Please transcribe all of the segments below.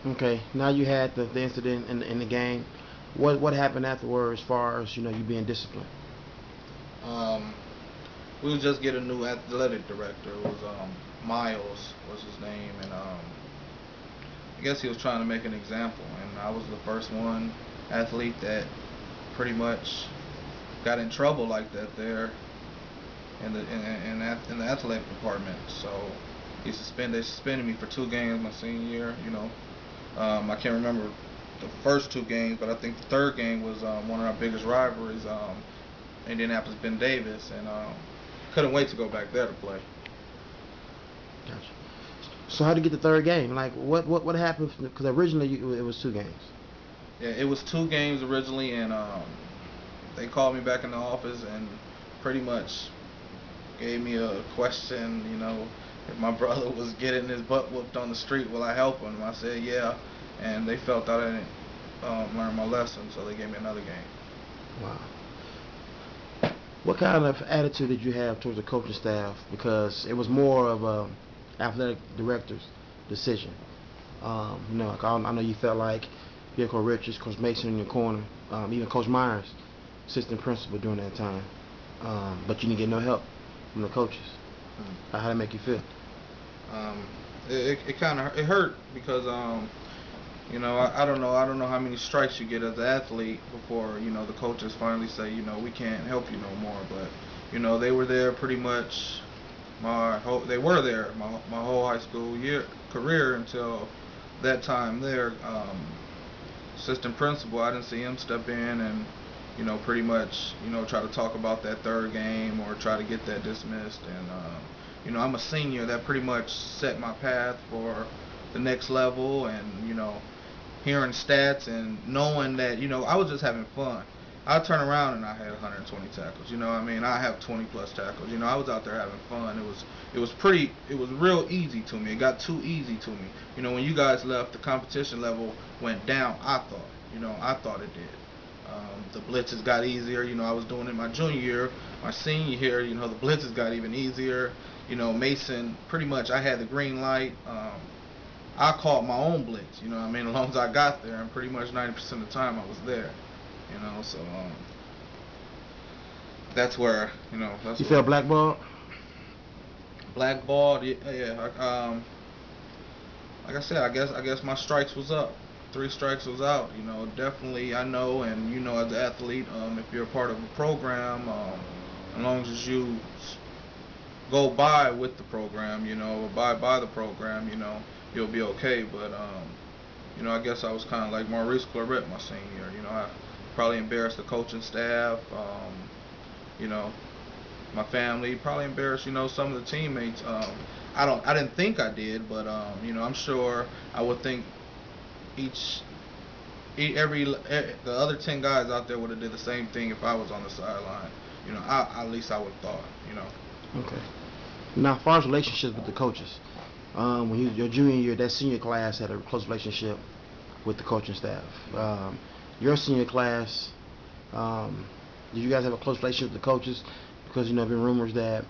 Okay. Now you had the incident in the game. What happened afterwards, as far as you being disciplined? Um, we was just get a new athletic director. It was Miles was his name, and I guess he was trying to make an example. And I was the first one athlete that pretty much got in trouble like that there in the athletic department. So they suspended me for 2 games my senior year. I can't remember the first 2 games, but I think the third game was one of our biggest rivalries, Indianapolis Ben Davis, and couldn't wait to go back there to play. Gotcha. So how to get the third game? Like what happened? Because originally it was 2 games. Yeah, it was 2 games originally, and they called me back in the office and pretty much gave me a question. If my brother was getting his butt whooped on the street, will I help him? I said yeah, and they felt that I didn't learn my lesson, so they gave me another game. Wow. What kind of attitude did you have towards the coaching staff? Because it was more of a athletic director's decision. Like I know you felt like you had Coach Richards, Coach Mason in your corner, even Coach Myers, assistant principal during that time. But you didn't get no help from the coaches. Hmm. How did that make you feel? Um, it kind of it hurt because I don't know how many strikes you get as an athlete before the coaches finally say we can't help you no more. But they were there pretty much they were there my whole high school year career until that time there. Assistant principal, I didn't see him step in and pretty much try to talk about that third game or try to get that dismissed. And I'm a senior that pretty much set my path for the next level. And hearing stats and knowing that I was just having fun. I turn around and I had 120 tackles. What I mean, I have 20 plus tackles. I was out there having fun. It was real easy to me. It got too easy to me. When you guys left, the competition level went down. I thought it did. The blitzes got easier. I was doing it my junior year, my senior year. The blitzes got even easier. Mason, pretty much, I had the green light. I called my own blitz. What I mean, as long as I got there, and pretty much 90% of the time I was there. So that's where that's You where felt blackballed? blackballed. Yeah, yeah. Like I said, I guess my strikes was up. 3 strikes was out. Definitely I know, and as an athlete, if you're a part of a program, as long as you go by with the program, abide by the program, you'll be okay. But I guess I was kind of like Maurice Claret my senior year. I probably embarrassed the coaching staff. You know, my family probably embarrassed. Some of the teammates. I didn't think I did, but I'm sure I would think each the other 10 guys out there would have did the same thing if I was on the sideline. At least I would have thought. Okay. Now, as far as relationships with the coaches, when you was your junior year, that senior class had a close relationship with the coaching staff. Your senior class, um, did you guys have a close relationship with the coaches? Because there have been rumors that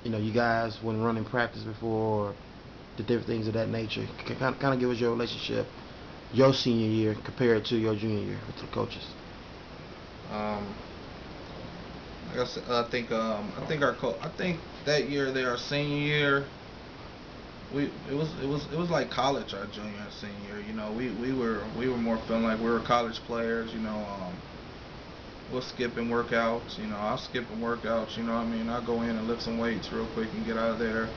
you guys wouldn't run in practice before, or did different things of that nature. Kind of give us your relationship your senior year compared to your junior year with the coaches. Um, I think that year there, our senior year, it was like college our junior and senior year. We were more feeling like we were college players. We'll skip in workouts. I'll skip in workouts. What I mean, I'll go in and lift some weights real quick and get out of there.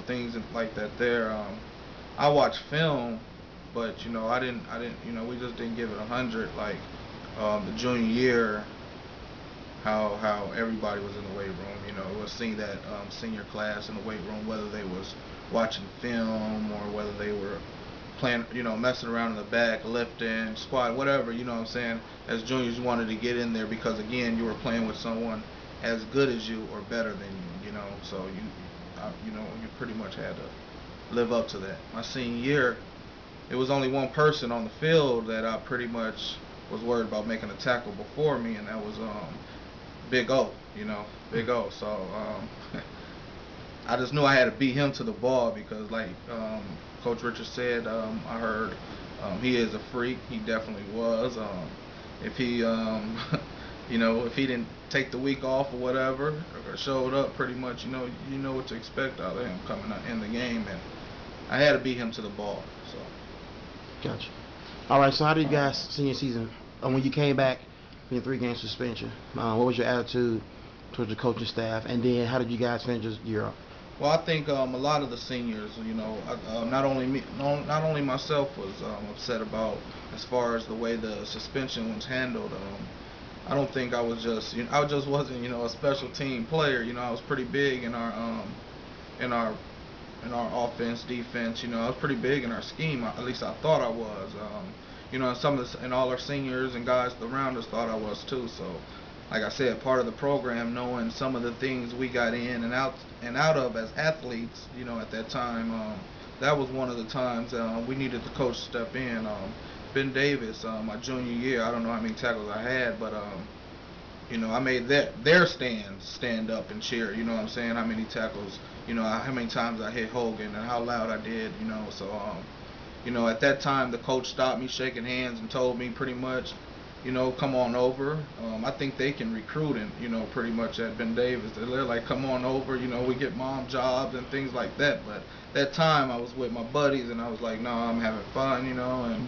Things like that there. I watch film, but I didn't. We just didn't give it 100 like the junior year. How everybody was in the weight room. We'll see that senior class in the weight room, whether they was watching film or whether they were playing, messing around in the back, lifting, squat, whatever. What I'm saying. As juniors, you wanted to get in there because again, you were playing with someone as good as you or better than you. So you pretty much had to live up to that. My senior year, it was only one person on the field that I pretty much was worried about making a tackle before me, and that was Big O. Big O. So I just knew I had to beat him to the ball because like Coach Richard said, I heard he is a freak. He definitely was. If he, if he didn't take the week off or whatever, or showed up, pretty much, you know what to expect out of him coming out in the game, and I had to beat him to the ball. So. Gotcha. All right. So how did you guys senior season? When you came back from your 3-game suspension, what was your attitude towards the coaching staff, and then how did you guys finish your year off? Well, I think a lot of the seniors, not only me, not only myself was upset about as far as the way the suspension was handled. I don't think I was just, I just wasn't, a special team player. I was pretty big in in our offense, defense. I was pretty big in our scheme. At least I thought I was. And all our seniors and guys around us thought I was too. So, like I said, part of the program, knowing some of the things we got in and out of as athletes, at that time, that was one of the times we needed the coach to step in. Ben Davis, my junior year, I don't know how many tackles I had, but I made their stand up and cheer. You know what I'm saying? How many tackles, how many times I hit Hogan and how loud I did. So at that time the coach stopped me shaking hands and told me pretty much, come on over. I think they can recruit him, pretty much at Ben Davis. They're like, come on over, we get mom jobs and things like that. But that time I was with my buddies and I was like, no, I'm having fun, and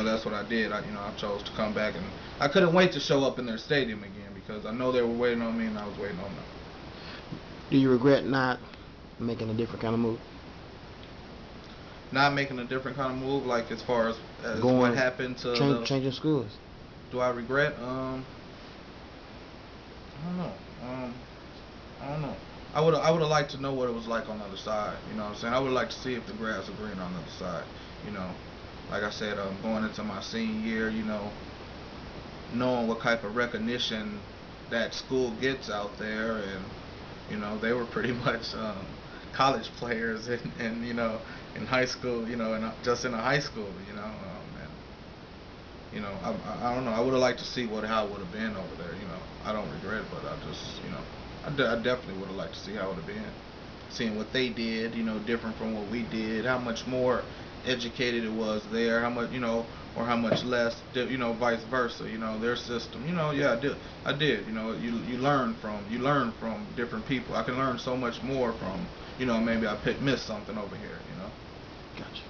that's what I did. I chose to come back, and I couldn't wait to show up in their stadium again because I know they were waiting on me and I was waiting on them. Do you regret not making a different kind of move? Not making a different kind of move, like as far as Going, what happened to changing schools. Do I regret? I don't know. I don't know. I would have liked to know what it was like on the other side. You know what I'm saying? I would like to see if the grass was green on the other side. Like I said, going into my senior year, knowing what type of recognition that school gets out there, and they were pretty much college players, and in high school, and just in a high school, I don't know. I would have liked to see how it would have been over there. I don't regret it, but I just, I definitely would have liked to see how it would have been, seeing what they did, different from what we did, how much more educated it was there, how much, or how much less, vice versa, their system, yeah, I did, you learn from different people. I can learn so much more from, maybe I missed something over here, Gotcha.